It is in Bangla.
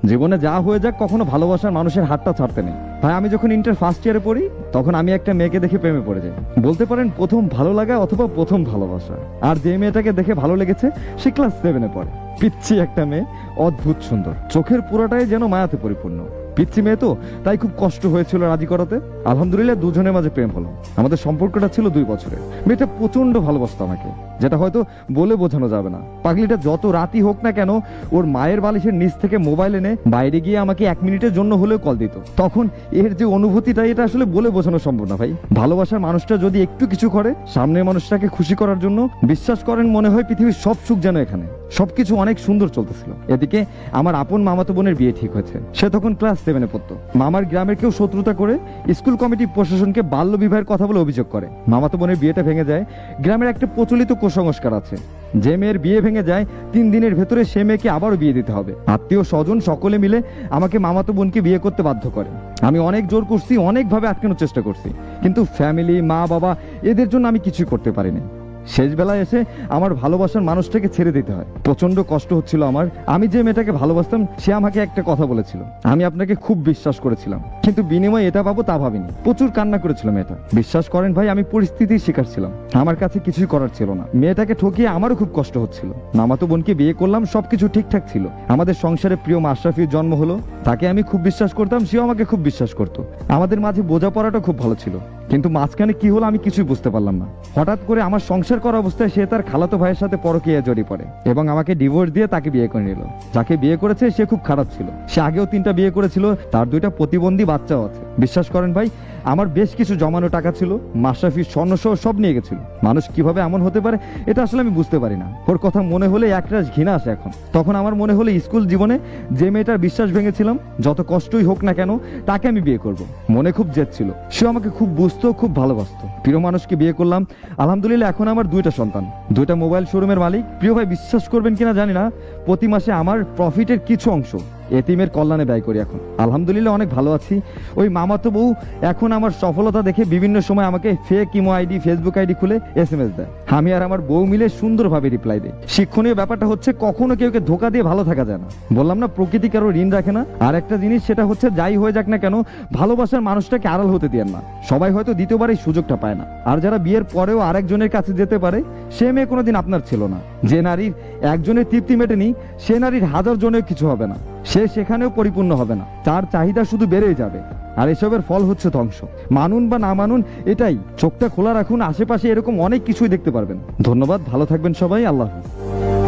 জীবনে যা হয়ে যাক কখনো ভালোবাসার মানুষের হাতটা ছাড়তে নেই ভাই। আমি যখন ইন্টার ফার্স্ট ইয়ারে পড়ি তখন আমি একটা মেয়েকে দেখে প্রেমে পড়ে যাই। বলতে পারেন প্রথম ভালো লাগা অথবা প্রথম ভালোবাসা। আর যে মেয়েটাকে দেখে ভালো লেগেছে সে ক্লাস 7-এ পড়ে। পিচ্ছি একটা মেয়ে, অদ্ভুত সুন্দর, চোখের পুরোটাই যেন মায়াতে পরিপূর্ণ। পিচ্ছি মেয়ে তো, তাই খুব কষ্ট হয়েছিল রাজি করাতে। আলহামদুলিল্লাহ দুজনের মাঝে প্রেম হলো। আমাদের সম্পর্কটা ছিল 2 বছরের। মেয়েটা প্রচন্ড ভালোবাসতো আমাকে, যেটা হয়তো বলে বোঝানো যাবে না। পাগলিটা যত রাতই হোক না কেন ওর মায়ের বালিশের নিচ থেকে মোবাইল এনে বাইরে গিয়ে আমাকে 1 মিনিটের জন্য হলেও কল দিত। তখন এর যে অনুভূতিটা, এটা আসলে বলে বোঝানো সম্ভব না ভাই। ভালোবাসার মানুষটা যদি একটু কিছু করে সামনের মানুষটাকে খুশি করার জন্য, বিশ্বাস করেন মনে হয় পৃথিবীর সব সুখ যেন এখানে। সবকিছু অনেক সুন্দর চলতেছিল। এদিকে আমার আপন মামাতো বোনের বিয়ে ঠিক হয়েছে। সে তখন ক্লাস 7-এ পড়তো। মামার গ্রামের কেউ শত্রুতা করে স্কুল কমিটি প্রশাসনকে বাল্য বিবাহের কথা বলে অভিযোগ করে। মামাতো বোনের বিয়েটা ভেঙে যায়। গ্রামের একটা প্রচলিত কুসংস্কার আছে, যে মেয়ের বিয়ে ভেঙে যায় 3 দিনের ভেতরে সে মেয়েকে আবারও বিয়ে দিতে হবে। আত্মীয় স্বজন সকলে মিলে আমাকে মামাতো বোনকে বিয়ে করতে বাধ্য করে। আমি অনেক জোর করছি, অনেকভাবে আটকানোর চেষ্টা করছি, কিন্তু ফ্যামিলি, মা বাবা, এদের জন্য আমি কিছুই করতে পারিনি। শেষ বেলায় এসে আমার ভালোবাসার মানুষটাকে ছেড়ে দিতে হয়। প্রচন্ড কষ্ট হচ্ছিল আমার। আমি যে মেয়েটাকে ভালোবাসতাম সে আমাকে একটা কথা বলেছিল, আমি আপনাকে খুব বিশ্বাস করেছিলাম, কিন্তু বিনিময়ে এটা পাবো তা ভাবিনি। প্রচুর কান্না করেছিল মেয়েটা। বিশ্বাস করেন ভাই, আমি পরিস্থিতির শিকার ছিলাম। আমার কাছে কিছুই করার ছিল না। মেয়েটাকে ঠকিয়ে আমারও খুব কষ্ট হচ্ছিল। মামাতো বোনকে বিয়ে করলাম, সবকিছু ঠিকঠাক ছিল। আমাদের সংসারে প্রিয় মাশরাফির জন্ম হলো। তাকে আমি খুব বিশ্বাস করতাম, সেও আমাকে খুব বিশ্বাস করতো। আমাদের মাঝে বোঝাপড়াটা খুব ভালো ছিল। কিন্তু মাঝখানে কি হলো আমি কিছুই বুঝতে পারলাম না। হঠাৎ করে আমার সংসার করা অবস্থায় সে তার খালাতো ভাইয়ের সাথে পরকীয়ায় জড়িয়ে পড়ে এবং আমাকে ডিভোর্স দিয়ে তাকে বিয়ে করে নিল। যাকে বিয়ে করেছে সে খুব খারাপ ছিল। সে আগেও 3টা বিয়ে করেছিল, তার 2টা প্রতিবন্ধী বাচ্চাও আছে। বিশ্বাস করেন ভাই, আমার বেশ কিছু জমানো টাকা ছিল, মাশরাফির স্বর্ণসহ সব নিয়ে গেছিল। মানুষ কিভাবে এমন হতে পারে এটা আসলে আমি বুঝতে পারি না। ওর কথা মনে হলে একরাশ ঘৃণা আসে এখন। তখন আমার মনে হলো স্কুল জীবনে যে মেয়েটার বিশ্বাস ভেঙেছিলাম, যত কষ্টই হোক না কেন তাকে আমি বিয়ে করব। মনে খুব জেদ ছিল। সে আমাকে খুব বুঝতো, খুব ভালোবাসতো। প্রিয় মানুষকে বিয়ে করলাম। আলহামদুলিল্লাহ এখন আমার 2টা সন্তান, 2টা মোবাইল শোরুমের মালিক। প্রিয় ভাই, বিশ্বাস করবেন কিনা জানি না, প্রতি মাসে আমার প্রফিটের কিছু অংশ এতিমের কল্যাণে ব্যয় করি এখন। আলহামদুলিল্লাহ অনেক ভালো আছি। ওই মামাতো বউ এখন আমার সফলতা দেখে বিভিন্ন সময় আমাকে fake imo ID, Facebook ID খুলে SMS দেয়। আমি আর আমার বউ মিলে সুন্দরভাবে রিপ্লাই দেয়। শিক্ষণীয় ব্যাপারটা হচ্ছে কখনো কেউকে ধোকা দিয়ে ভালো থাকা যায় না। বললাম না, প্রকৃতি কারো ঋণ রাখে না। আর একটা জিনিস, সেটা হচ্ছে যাই হয়ে যাক না কেন ভালোবাসার মানুষটাকে আড়াল হতে দিয়েন না। সবাই হয়তো দ্বিতীয়বার এই সুযোগটা পায় না। আর যারা বিয়ের পরেও আরেকজনের কাছে যেতে পারে, সে মেয়ে কোনোদিন আপনার ছিল না। যে নারীর একজনের তৃপ্তি মেটেনি, সে নারীর 1000 জনেও কিছু হবে না। সে সেখানেও পরিপূর্ণ হবে না। তার চাহিদা শুধু বেড়েই যাবে। আর এসবের ফল হচ্ছে ধ্বংস। মানুন বা না মানুন, এটাই। চোখটা খোলা রাখুন, আশেপাশে এরকম অনেক কিছুই দেখতে পারবেন। ধন্যবাদ, ভালো থাকবেন সবাই। আল্লাহ হাফেজ।